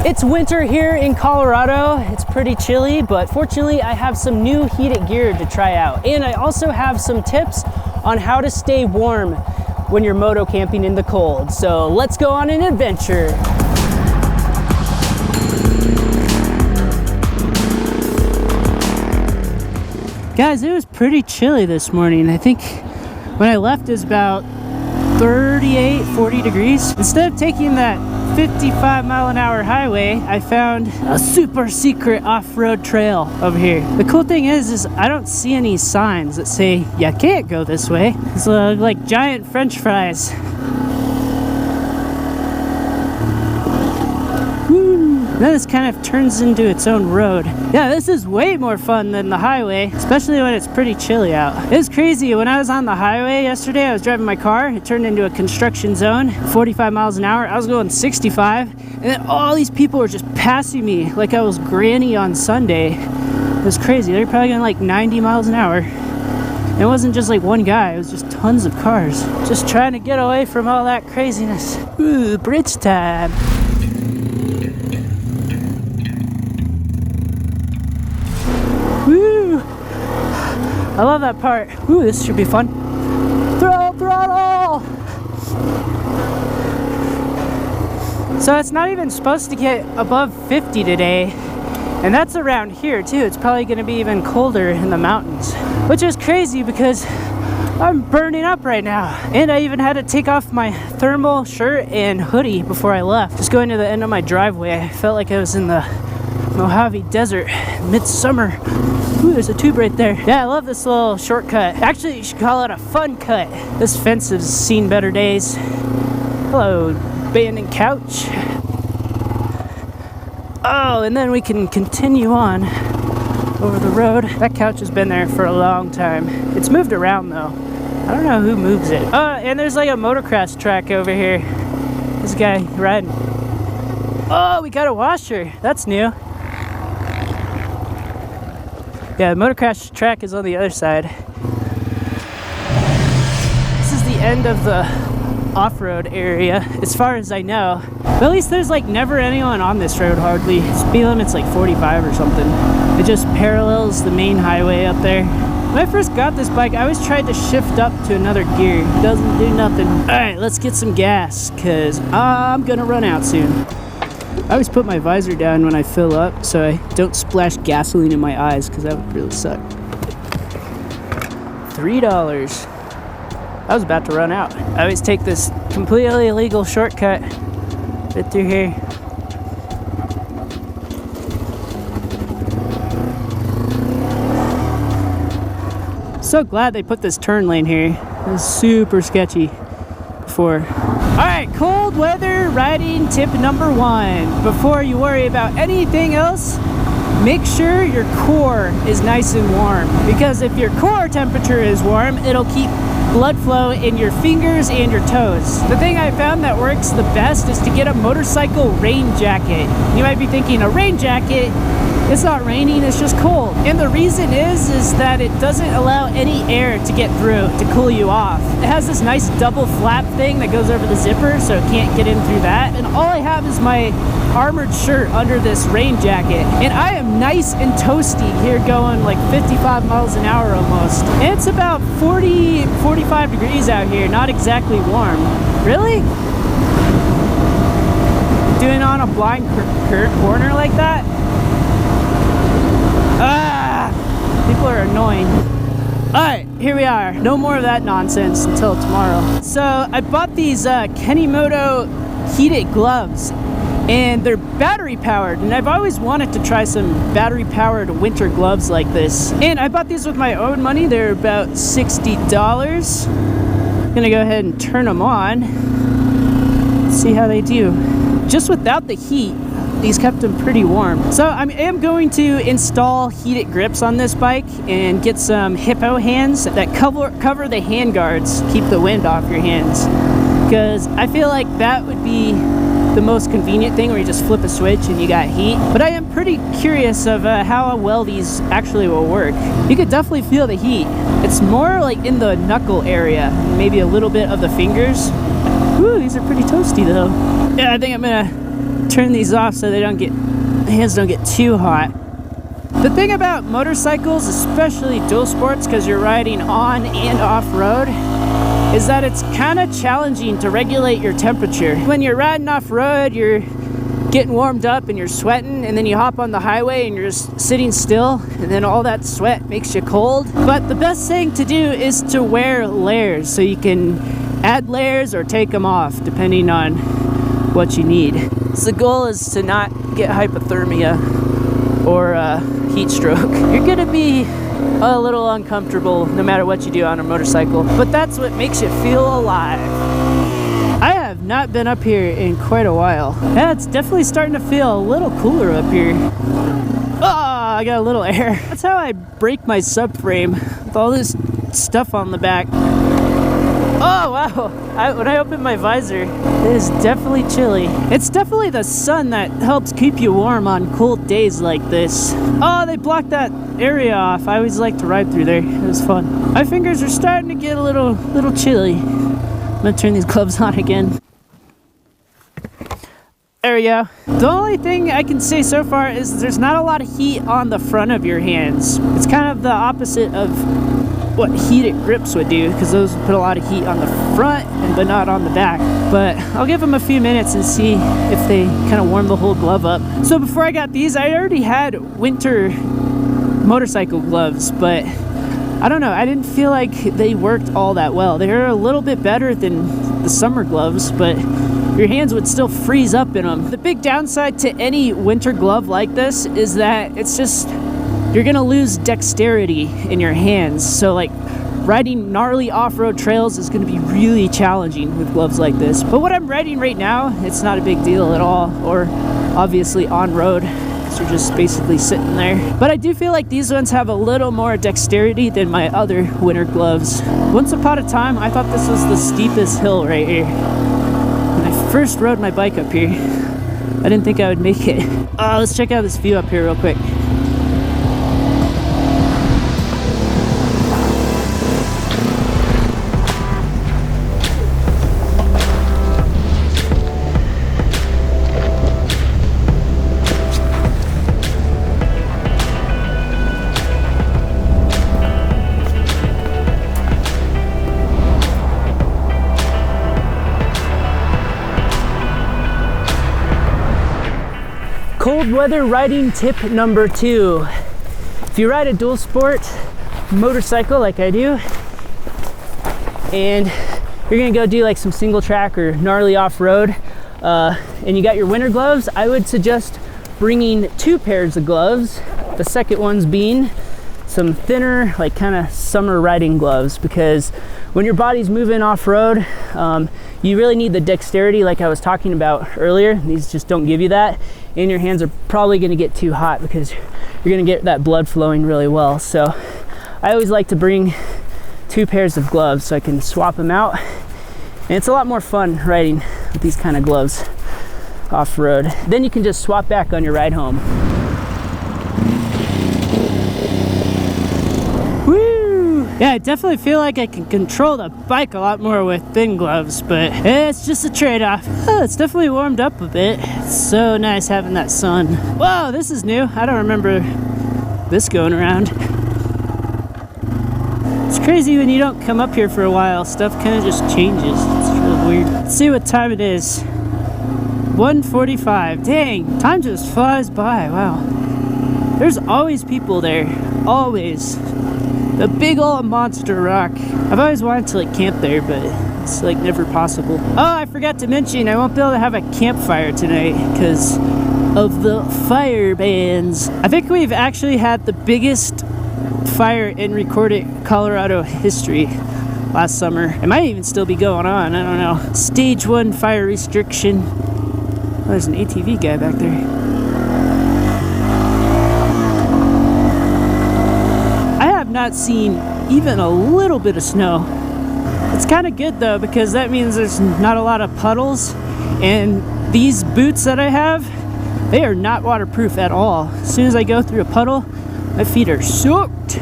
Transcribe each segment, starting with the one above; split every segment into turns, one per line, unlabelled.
It's winter here in Colorado. It's pretty chilly, but fortunately I have some new heated gear to try out. And I also have some tips on how to stay warm when you're moto camping in the cold. So let's go on an adventure. Guys, it was pretty chilly this morning. I think when I left it was about 38, 40 degrees. Instead of taking that 55-mile-an-hour highway, I found a super secret off-road trail over here. The cool thing is I don't see any signs that say you can't go this way. It's like giant French fries. Then this kind of turns into its own road. Yeah, this is way more fun than the highway, especially when it's pretty chilly out. It was crazy. When I was on the highway yesterday, I was driving my car. It turned into a construction zone, 45 miles an hour. I was going 65, and then all these people were just passing me like I was Granny on Sunday. It was crazy. They were probably going like 90 miles an hour. It wasn't just like one guy, it was just tons of cars. Just trying to get away from all that craziness. Ooh, bridge time. Woo! I love that part. Ooh, this should be fun. Throttle! So it's not even supposed to get above 50 today. And that's around here too. It's probably gonna be even colder in the mountains. Which is crazy because I'm burning up right now. And I even had to take off my thermal shirt and hoodie before I left. Just going to the end of my driveway, I felt like I was in the Mojave Desert, midsummer. Ooh, there's a tube right there. Yeah, I love this little shortcut. Actually, you should call it a fun cut. This fence has seen better days. Hello, abandoned couch. Oh, and then we can continue on over the road. That couch has been there for a long time. It's moved around though. I don't know who moves it. Oh, and there's like a motocross track over here. This guy riding. Oh, we got a washer. That's new. Yeah, the motocross track is on the other side. This is the end of the off-road area, as far as I know. But at least there's like never anyone on this road hardly. Speed limit's like 45 or something. It just parallels the main highway up there. When I first got this bike, I always tried to shift up to another gear. It doesn't do nothing. All right, let's get some gas, cause I'm gonna run out soon. I always put my visor down when I fill up so I don't splash gasoline in my eyes because that would really suck. $3. I was about to run out. I always take this completely illegal shortcut right through here. So glad they put this turn lane here. It was super sketchy before. Alright, cold weather riding tip number 1. Before you worry about anything else, make sure your core is nice and warm. Because if your core temperature is warm, it'll keep blood flow in your fingers and your toes. The thing I found that works the best is to get a motorcycle rain jacket. You might be thinking, a rain jacket? It's not raining, it's just cold. And the reason is that it doesn't allow any air to get through to cool you off. It has this nice double flap thing that goes over the zipper so it can't get in through that. And all I have is my armored shirt under this rain jacket. And I am nice and toasty here going like 55 miles an hour almost. And it's about 40, 45 degrees out here, not exactly warm. Really? Doing on a blind corner like that? People are annoying. Alright, here we are. No more of that nonsense until tomorrow. So I bought these Kenimoto heated gloves, and they're battery powered, and I've always wanted to try some battery powered winter gloves like this. And I bought these with my own money. They're about $60. I'm gonna go ahead and turn them on, see how they do. Just without the heat, these kept them pretty warm. So I am going to install heated grips on this bike and get some hippo hands that cover the hand guards, keep the wind off your hands. Because I feel like that would be the most convenient thing, where you just flip a switch and you got heat. But I am pretty curious of how well these actually will work. You could definitely feel the heat. It's more like in the knuckle area, maybe a little bit of the fingers. Ooh, these are pretty toasty though. Yeah, I think I'm gonna turn these off so they don't get, the hands don't get too hot. The thing about motorcycles, especially dual sports, because you're riding on and off-road, is that it's kind of challenging to regulate your temperature. When you're riding off-road, you're getting warmed up and you're sweating, and then you hop on the highway and you're just sitting still, and then all that sweat makes you cold. But the best thing to do is to wear layers, so you can add layers or take them off depending on what you need. So the goal is to not get hypothermia or heat stroke. You're gonna be a little uncomfortable no matter what you do on a motorcycle, but that's what makes you feel alive. I have not been up here in quite a while. Yeah, it's definitely starting to feel a little cooler up here. Oh, I got a little air. That's how I break my subframe, with all this stuff on the back. Oh wow, when I open my visor, it is definitely chilly. It's definitely the sun that helps keep you warm on cold days like this. Oh, they blocked that area off. I always like to ride through there. It was fun. My fingers are starting to get a little chilly. I'm gonna turn these gloves on again. There we go. The only thing I can say so far is there's not a lot of heat on the front of your hands. It's kind of the opposite of what heated grips would do, because those would put a lot of heat on the front but not on the back. But I'll give them a few minutes and see if they kind of warm the whole glove up. So before I got these, I already had winter motorcycle gloves, but I don't know, I didn't feel like they worked all that well. They were a little bit better than the summer gloves, but your hands would still freeze up in them. The big downside to any winter glove like this is that it's just, you're gonna lose dexterity in your hands. So like riding gnarly off-road trails is gonna be really challenging with gloves like this. But what I'm riding right now, it's not a big deal at all, or obviously on-road, because you're just basically sitting there. But I do feel like these ones have a little more dexterity than my other winter gloves. Once upon a time, I thought this was the steepest hill right here. When I first rode my bike up here, I didn't think I would make it. Let's check out this view up here real quick. Cold weather riding tip number 2. If you ride a dual sport motorcycle like I do, and you're gonna go do like some single track or gnarly off-road, and you got your winter gloves, I would suggest bringing 2 pairs of gloves. The second one's being some thinner, like kind of summer riding gloves, because when your body's moving off-road, you really need the dexterity like I was talking about earlier. These just don't give you that, and your hands are probably going to get too hot because you're going to get that blood flowing really well. So I always like to bring 2 pairs of gloves so I can swap them out, and it's a lot more fun riding with these kind of gloves off-road. Then you can just swap back on your ride home. Yeah, I definitely feel like I can control the bike a lot more with thin gloves, but it's just a trade-off. Oh, it's definitely warmed up a bit. It's so nice having that sun. Whoa, this is new. I don't remember this going around. It's crazy when you don't come up here for a while. Stuff kind of just changes. It's really weird. Let's see what time it is. 1:45. Dang, time just flies by. Wow. There's always people there. Always. A big old monster rock. I've always wanted to like camp there, but it's like never possible. Oh, I forgot to mention, I won't be able to have a campfire tonight because of the fire bans. I think we've actually had the biggest fire in recorded Colorado history last summer. It might even still be going on, I don't know. Stage 1 fire restriction. Oh, there's an ATV guy back there. Not seen even a little bit of snow. It's kind of good though, because that means there's not a lot of puddles, and these boots that I have, they are not waterproof at all. As soon as I go through a puddle, my feet are soaked.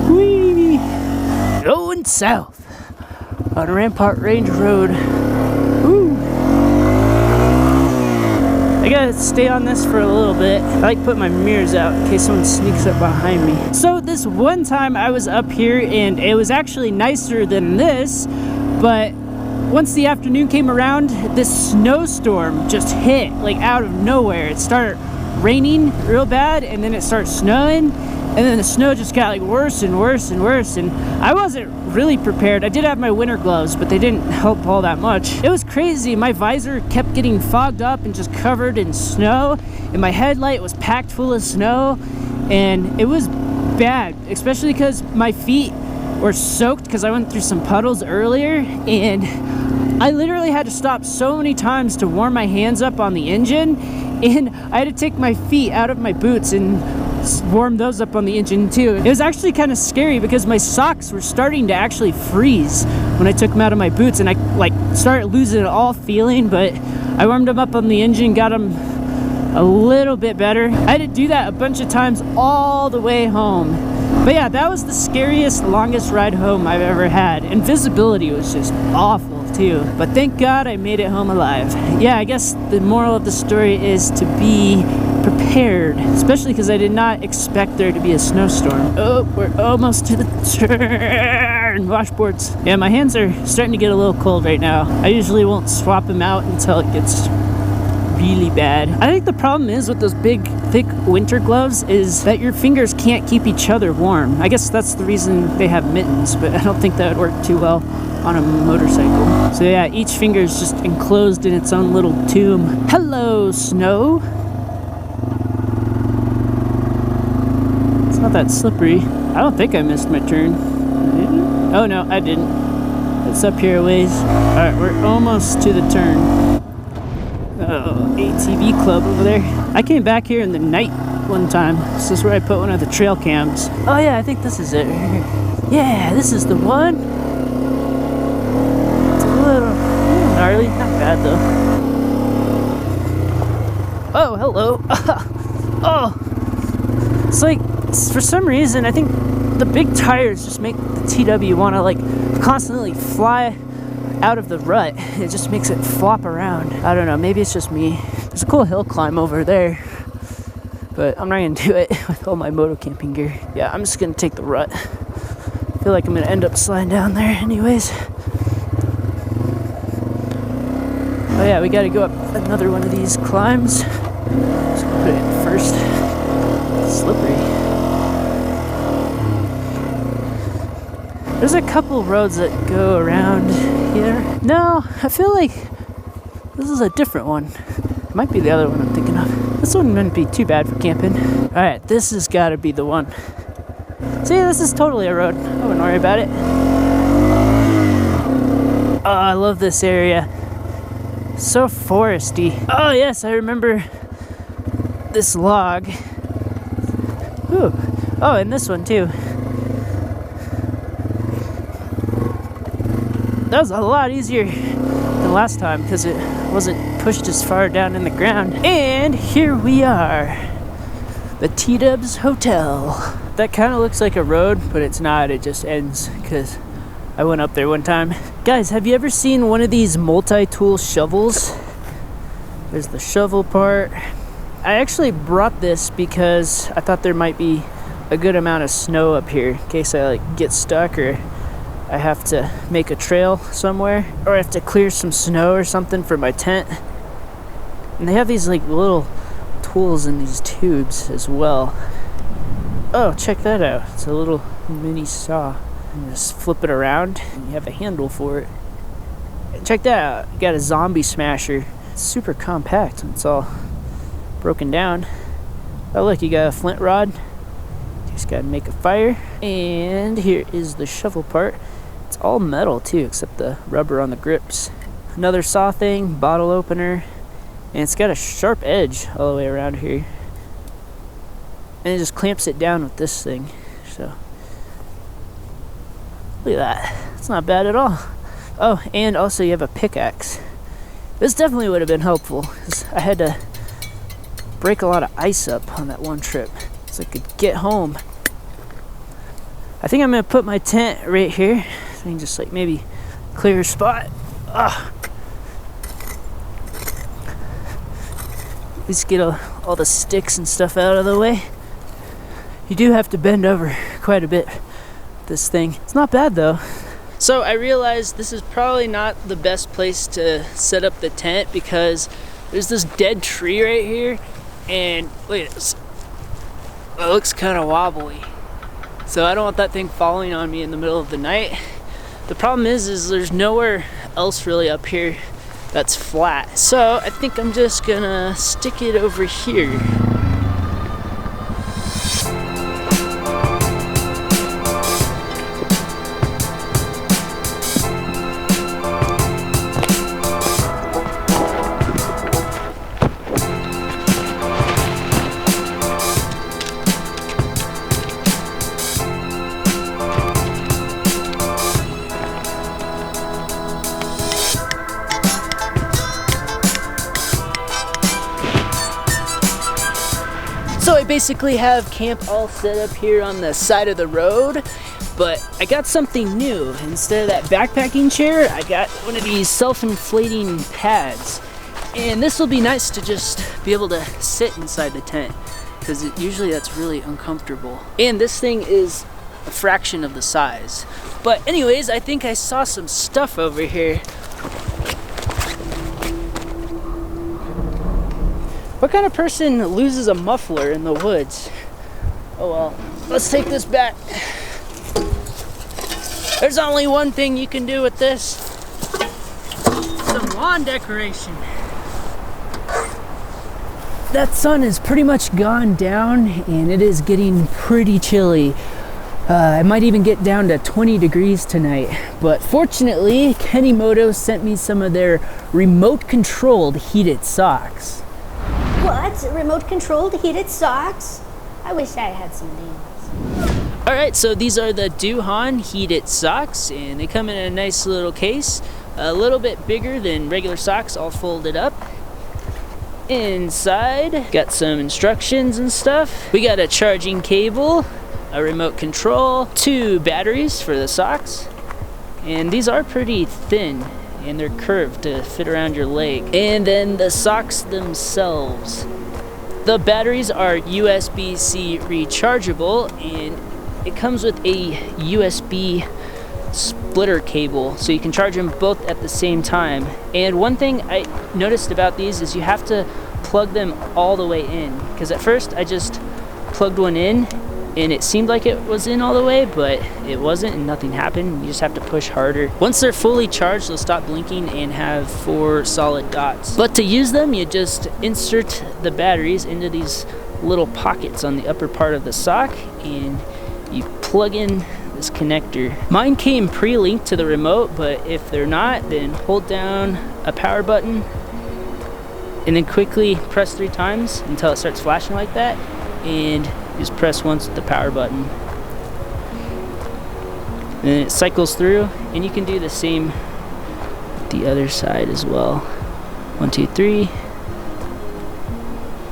Whee! Going south. on Rampart Range Road. Woo! I gotta stay on this for a little bit. I like put my mirrors out in case someone sneaks up behind me. So this one time I was up here and it was actually nicer than this, but once the afternoon came around, this snowstorm just hit like out of nowhere. It started raining real bad and then it started snowing, and then the snow just got like worse and worse and worse, and I wasn't really prepared. I did have my winter gloves, but they didn't help all that much. It was crazy. My visor kept getting fogged up and just covered in snow, and my headlight was packed full of snow, and it was bad, especially because my feet were soaked because I went through some puddles earlier, and I literally had to stop so many times to warm my hands up on the engine, and I had to take my feet out of my boots and warm those up on the engine too. It was actually kind of scary because my socks were starting to actually freeze when I took them out of my boots, and I like started losing all feeling, but I warmed them up on the engine, got them a little bit better. I had to do that a bunch of times all the way home. But yeah, that was the scariest, longest ride home I've ever had, and visibility was just awful too. But thank God I made it home alive. Yeah, I guess the moral of the story is to be prepared, especially because I did not expect there to be a snowstorm. Oh, we're almost to the turn. Washboards. Yeah, my hands are starting to get a little cold right now. I usually won't swap them out until it gets really bad. I think the problem is with those big, thick winter gloves is that your fingers can't keep each other warm. I guess that's the reason they have mittens, but I don't think that would work too well on a motorcycle. So yeah, each finger is just enclosed in its own little tomb. Hello, snow. It's not that slippery. I don't think I missed my turn. Oh no, I didn't. It's up here a ways. Alright, we're almost to the turn. Oh, ATV club over there. I came back here in the night one time. This is where I put one of the trail cams. Oh yeah, I think this is it right here. Yeah, this is the one. It's a little gnarly, not bad though. Oh, hello. Oh, it's like, for some reason, I think the big tires just make the TW want to like constantly fly out of the rut. It just makes it flop around. I don't know, maybe it's just me. There's a cool hill climb over there, but I'm not gonna do it with all my MotoCamping gear. Yeah, I'm just gonna take the rut. I feel like I'm gonna end up sliding down there anyways. Oh yeah, we gotta go up another one of these climbs. Just gonna put it in first. It's slippery. There's a couple roads that go around here. No, I feel like this is a different one. It might be the other one I'm thinking of. This one wouldn't be too bad for camping. Alright, this has got to be the one. See, this is totally a road. I wouldn't worry about it. Oh, I love this area. So foresty. Oh yes, I remember this log. Ooh. Oh, and this one too. That was a lot easier than last time because it wasn't pushed as far down in the ground. And here we are, the T-Dubs Hotel. That kind of looks like a road, but it's not. It just ends because I went up there one time. Guys, have you ever seen one of these multi-tool shovels? There's the shovel part. I actually brought this because I thought there might be a good amount of snow up here in case I like get stuck or I have to make a trail somewhere, or I have to clear some snow or something for my tent. And they have these like little tools in these tubes as well. Oh, check that out. It's a little mini saw. You just flip it around and you have a handle for it. And check that out. You got a zombie smasher. It's super compact. It's all broken down. Oh look, you got a flint rod. Just gotta make a fire. And here is the shovel part. It's all metal too, except the rubber on the grips. Another saw thing, bottle opener, and it's got a sharp edge all the way around here. And it just clamps it down with this thing. So, look at that. It's not bad at all. Oh, and also you have a pickaxe. This definitely would have been helpful, because I had to break a lot of ice up on that one trip, so I could get home. I think I'm gonna put my tent right here. So I can just like maybe clear spot. Let's get all the sticks and stuff out of the way. You do have to bend over quite a bit, this thing. It's not bad though. So I realized this is probably not the best place to set up the tent because there's this dead tree right here, and look at this. It looks kind of wobbly. So I don't want that thing falling on me in the middle of the night. The problem is there's nowhere else really up here that's flat. So I think I'm just gonna stick it over here. So I basically have camp all set up here on the side of the road, but I got something new. Instead of that backpacking chair, I got one of these self-inflating pads. And this will be nice to just be able to sit inside the tent, because usually that's really uncomfortable. And this thing is a fraction of the size. But anyways, I think I saw some stuff over here. What kind of person loses a muffler in the woods? Oh well, let's take this back. There's only one thing you can do with this. Some lawn decoration. That sun is pretty much gone down and it is getting pretty chilly. It might even get down to 20 degrees tonight. But fortunately, Kennymoto sent me some of their remote controlled heated socks.
What? Remote controlled heated socks? I wish I had some of these.
Alright, so these are the Duhan heated socks, and they come in a nice little case. A little bit bigger than regular socks, all folded up. Inside, got some instructions and stuff. We got a charging cable, a remote control, 2 batteries for the socks. And these are pretty thin, and they're curved to fit around your leg. And then the socks themselves. The batteries are USB-C rechargeable, and it comes with a USB splitter cable, so you can charge them both at the same time. And one thing I noticed about these is you have to plug them all the way in, because at first I just plugged one in and it seemed like it was in all the way, but it wasn't and nothing happened. You just have to push harder. Once they're fully charged, they'll stop blinking and have 4 solid dots. But to use them, you just insert the batteries into these little pockets on the upper part of the sock, and you plug in this connector. Mine came pre-linked to the remote, but if they're not, then hold down a power button and then quickly press 3 times until it starts flashing like that, and just press once with the power button. And then it cycles through, and you can do the same with the other side as well. 1, 2, 3.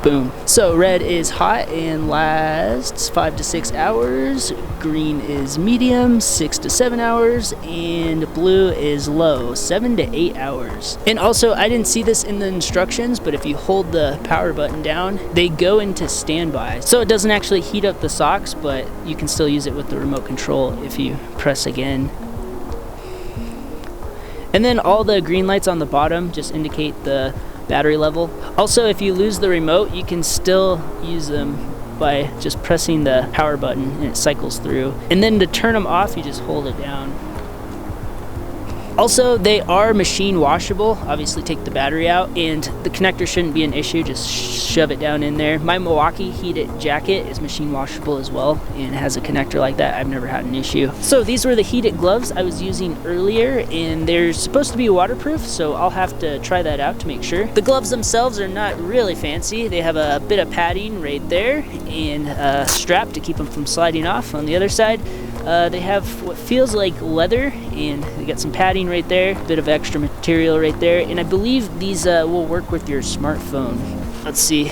Boom. So red is hot and lasts 5 to 6 hours. Green is medium, 6 to 7 hours. And blue is low, 7 to 8 hours. And also, I didn't see this in the instructions, but if you hold the power button down, they go into standby. So it doesn't actually heat up the socks, but you can still use it with the remote control if you press again. And then all the green lights on the bottom just indicate the battery level. Also, if you lose the remote, you can still use them by just pressing the power button and it cycles through. And then to turn them off, you just hold it down. Also, they are machine washable. Obviously, take the battery out, and the connector shouldn't be an issue. Just shove it down in there. My Milwaukee heated jacket is machine washable as well, and it has a connector like that. I've never had an issue. So these were the heated gloves I was using earlier, and they're supposed to be waterproof, so I'll have to try that out to make sure. The gloves themselves are not really fancy. They have a bit of padding right there and a strap to keep them from sliding off. On the other side, they have what feels like leather, and they got some padding right there, a bit of extra material right there, and I believe these will work with your smartphone. Let's see.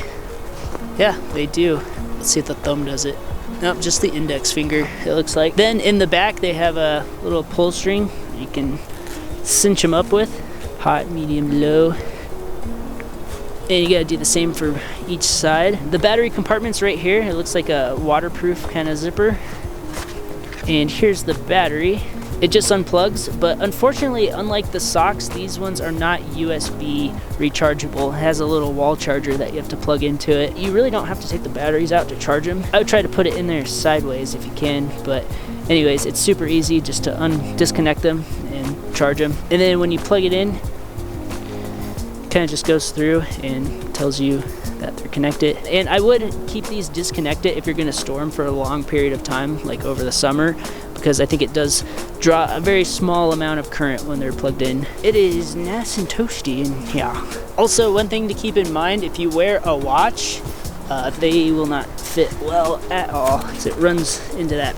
Yeah, they do. Let's see if the thumb does it. Nope, just the index finger, it looks like. Then in the back, they have a little pull string. You can cinch them up with. Hot, medium, low. And you gotta do the same for each side. The battery compartment's right here. It looks like a waterproof kind of zipper. And here's the battery. It just unplugs, but unfortunately, unlike the socks, these ones are not USB rechargeable. It has a little wall charger that you have to plug into it. You really don't have to take the batteries out to charge them. I would try to put it in there sideways if you can, but anyways, it's super easy just to disconnect them and charge them. And then when you plug it in, it kind of just goes through and tells you that they're connected. And I would keep these disconnected if you're gonna store them for a long period of time, like over the summer, because I think it does draw a very small amount of current when they're plugged in. It is nice and toasty, and yeah. Also, one thing to keep in mind, if you wear a watch, they will not fit well at all, because it runs into that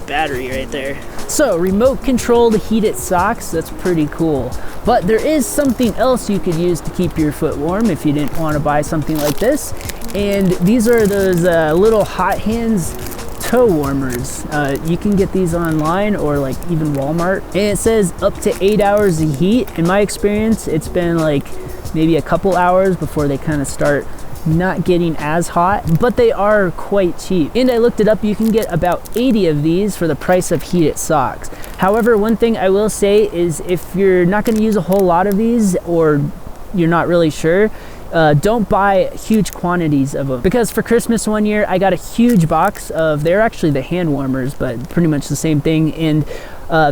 battery right there. So, remote controlled heated socks, that's pretty cool. But there is something else you could use to keep your foot warm if you didn't want to buy something like this. And these are those little hot hands toe warmers. You can get these online or like even Walmart. And it says up to 8 hours of heat. In my experience, it's been like maybe a couple hours before they kind of start not getting as hot, but they are quite cheap. And I looked it up, you can get about 80 of these for the price of heated socks. However, one thing I will say is if you're not going to use a whole lot of these, or you're not really sure, don't buy huge quantities of them, because for Christmas one year I got a huge box of, they're actually the hand warmers but pretty much the same thing, and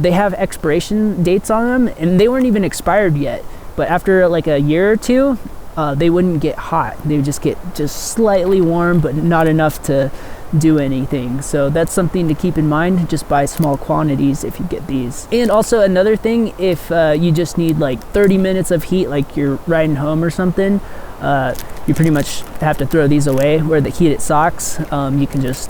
they have expiration dates on them and they weren't even expired yet, but after like a year or two they wouldn't get hot. They would just get slightly warm, but not enough to do anything. So that's something to keep in mind. Just buy small quantities if you get these. And also another thing, if you just need like 30 minutes of heat, like you're riding home or something, you pretty much have to throw these away. Where the heated socks, you can just,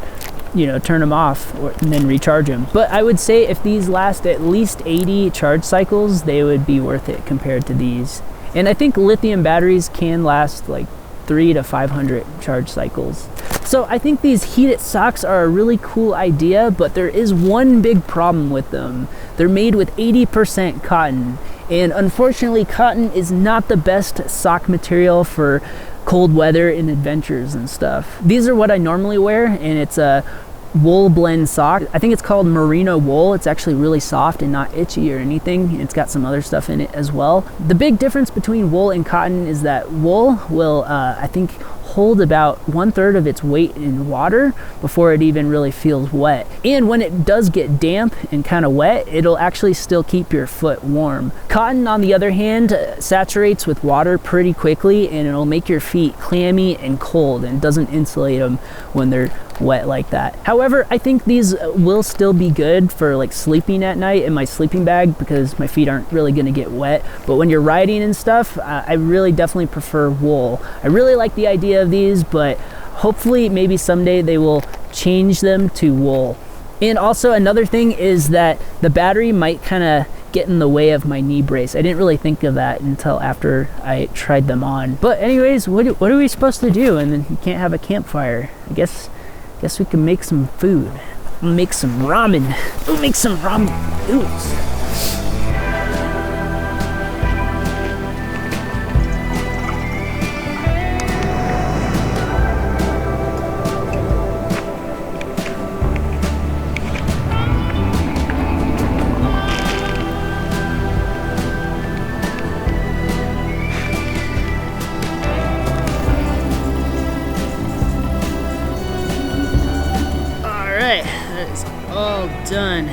you know, turn them off and then recharge them. But I would say if these last at least 80 charge cycles, they would be worth it compared to these. And I think lithium batteries can last like 300 to 500 charge cycles. So I think these heated socks are a really cool idea, but there is one big problem with them. They're made with 80% cotton, and unfortunately cotton is not the best sock material for cold weather and adventures and stuff. These are what I normally wear, and it's a wool blend sock. I think it's called merino wool. It's actually really soft and not itchy or anything. It's got some other stuff in it as well. The big difference between wool and cotton is that wool will, I think, hold about 1/3 of its weight in water before it even really feels wet. And when it does get damp and kind of wet, it'll actually still keep your foot warm. Cotton, on the other hand, saturates with water pretty quickly, and it'll make your feet clammy and cold, and doesn't insulate them when they're wet like that. However, I think these will still be good for like sleeping at night in my sleeping bag, because my feet aren't really going to get wet. But when you're riding and stuff, I really definitely prefer wool. I really like the idea of these, but hopefully maybe someday they will change them to wool. And also another thing is that the battery might kind of get in the way of my knee brace. I didn't really think of that until after I tried them on. But anyways, what are we supposed to do? And then you can't have a campfire. I guess we can make some food. I'll make some ramen. We'll make some ramen noodles. All done.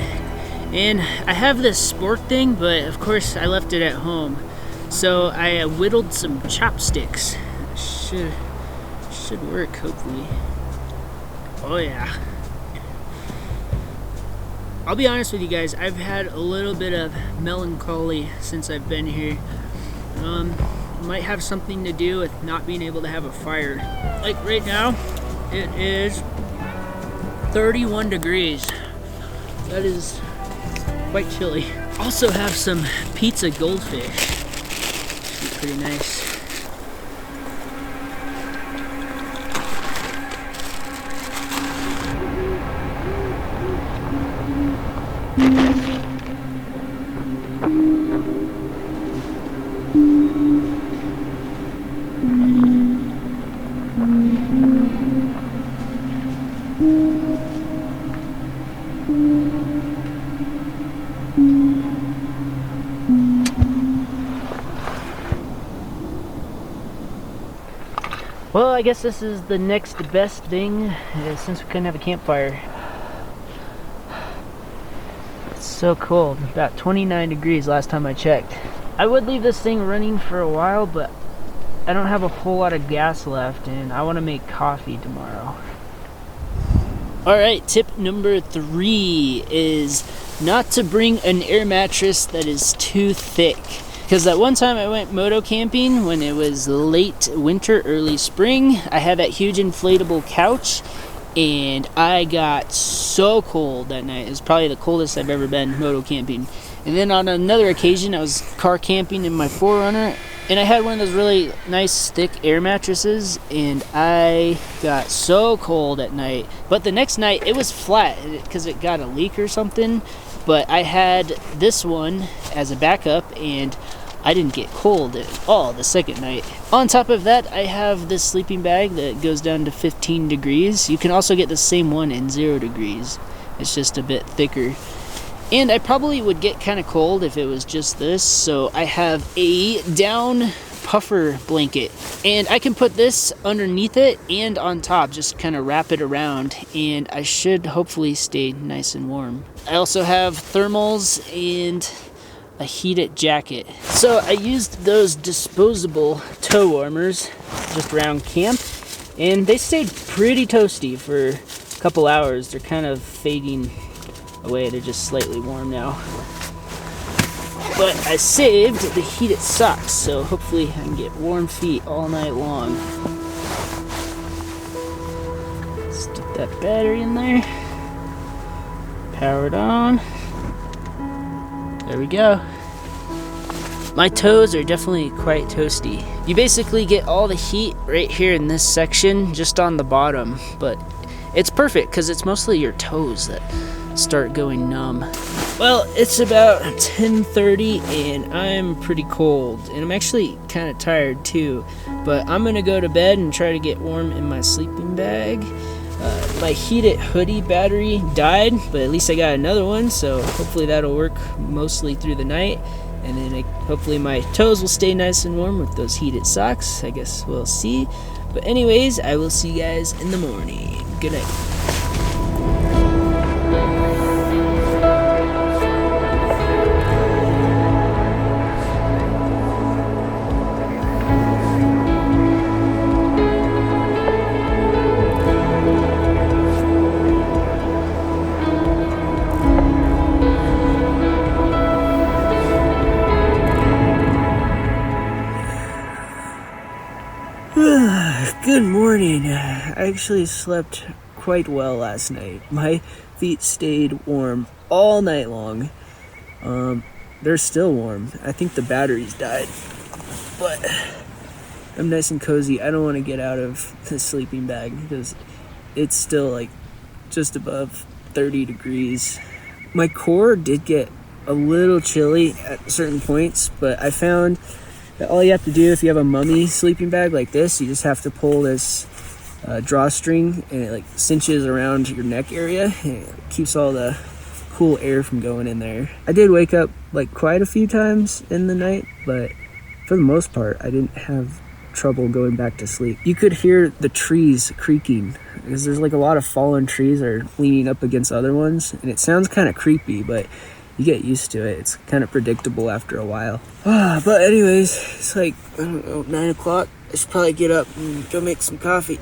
And I have this sport thing, but of course I left it at home. So I whittled some chopsticks. Should work, hopefully. Oh yeah. I'll be honest with you guys, I've had a little bit of melancholy since I've been here. Might have something to do with not being able to have a fire. Like right now, it is 31 degrees. That is quite chilly. Also have some pizza goldfish. Should be pretty nice. Well, I guess this is the next best thing since we couldn't have a campfire. It's so cold, about 29 degrees last time I checked. I would leave this thing running for a while, but I don't have a whole lot of gas left and I want to make coffee tomorrow. Alright, tip number 3 is not to bring an air mattress that is too thick. Because that one time I went moto camping when it was late winter, early spring, I had that huge inflatable couch and I got so cold that night. It was probably the coldest I've ever been moto camping. And then on another occasion I was car camping in my 4Runner and I had one of those really nice thick air mattresses and I got so cold at night. But the next night it was flat because it got a leak or something. But I had this one as a backup and I didn't get cold at all the second night. On top of that, I have this sleeping bag that goes down to 15 degrees. You can also get the same one in 0 degrees. It's just a bit thicker. And I probably would get kind of cold if it was just this, so I have a down puffer blanket. And I can put this underneath it and on top, just kind of wrap it around, and I should hopefully stay nice and warm. I also have thermals and a heated jacket. So I used those disposable toe warmers just around camp and they stayed pretty toasty for a couple hours. They're kind of fading away. They're just slightly warm now. But I saved the heated socks, so hopefully I can get warm feet all night long. Stick that battery in there. Power it on. There we go. My toes are definitely quite toasty. You basically get all the heat right here in this section, just on the bottom, but it's perfect because it's mostly your toes that start going numb. Well, it's about 10:30 and I'm pretty cold and I'm actually kind of tired too, but I'm gonna go to bed and try to get warm in my sleeping bag. My heated hoodie battery died, but at least I got another one, so hopefully that'll work mostly through the night. And then hopefully my toes will stay nice and warm with those heated socks. I guess we'll see. But anyways, I will see you guys in the morning. Good night. Good morning. I actually slept quite well last night. My feet stayed warm all night long. They're still warm. I think the batteries died, but I'm nice and cozy. I don't want to get out of the sleeping bag because it's still like just above 30 degrees. My core did get a little chilly at certain points, but I found that all you have to do if you have a mummy sleeping bag like this, you just have to pull this drawstring and it like cinches around your neck area and it keeps all the cool air from going in there. I did wake up like quite a few times in the night, but for the most part I didn't have trouble going back to sleep. You could hear the trees creaking because there's like a lot of fallen trees that are leaning up against other ones and it sounds kind of creepy, but you get used to it. It's kind of predictable after a while. But anyways, it's like, I don't know, 9 o'clock. I should probably get up and go make some coffee.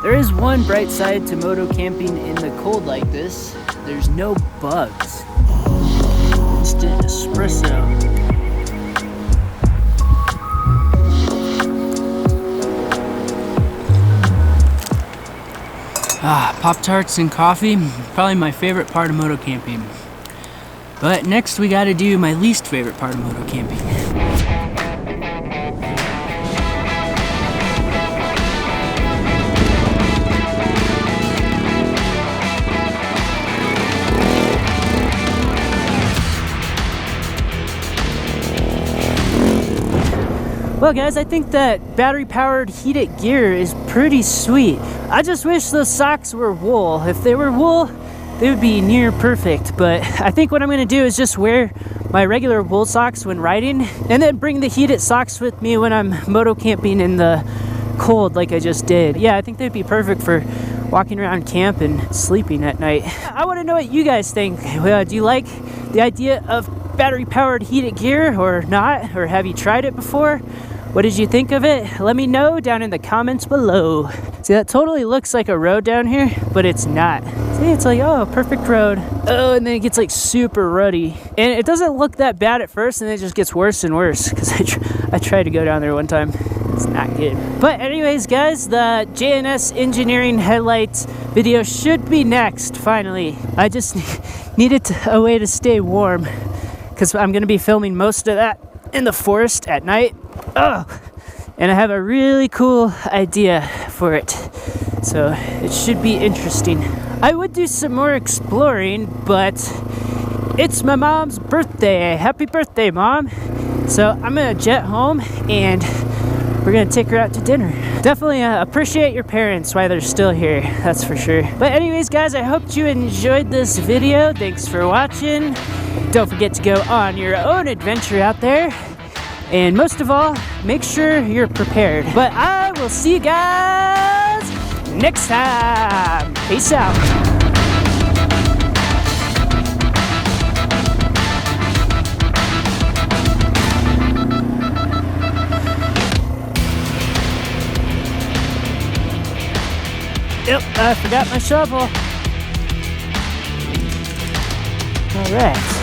There is one bright side to moto camping in the cold like this. There's no bugs. Instant espresso. Pop-Tarts and coffee, probably my favorite part of moto camping. But next we gotta do my least favorite part of moto camping. Well guys, I think that battery powered heated gear is pretty sweet. I just wish those socks were wool. If they were wool, they would be near perfect. But I think what I'm gonna do is just wear my regular wool socks when riding, and then bring the heated socks with me when I'm moto camping in the cold like I just did. Yeah, I think they'd be perfect for walking around camp and sleeping at night. I wanna know what you guys think. Do you like the idea of battery powered heated gear or not? Or have you tried it before? What did you think of it? Let me know down in the comments below. See, that totally looks like a road down here, but it's not. See, it's like, oh, perfect road. Oh, and then it gets like super ruddy. And it doesn't look that bad at first, and then it just gets worse and worse, because I tried to go down there one time. It's not good. But anyways, guys, the JNS engineering headlights video should be next, finally. I just needed a way to stay warm, because I'm going to be filming most of that in the forest at night. Oh, and I have a really cool idea for it, so it should be interesting. I would do some more exploring, but it's my mom's birthday. Happy birthday, Mom. So I'm gonna jet home and we're gonna take her out to dinner. Definitely appreciate your parents while they're still here, that's for sure. But anyways, guys, I hope you enjoyed this video. Thanks for watching. Don't forget to go on your own adventure out there. And most of all, make sure you're prepared. But I will see you guys next time. Peace out. Yep, I forgot my shovel. All right.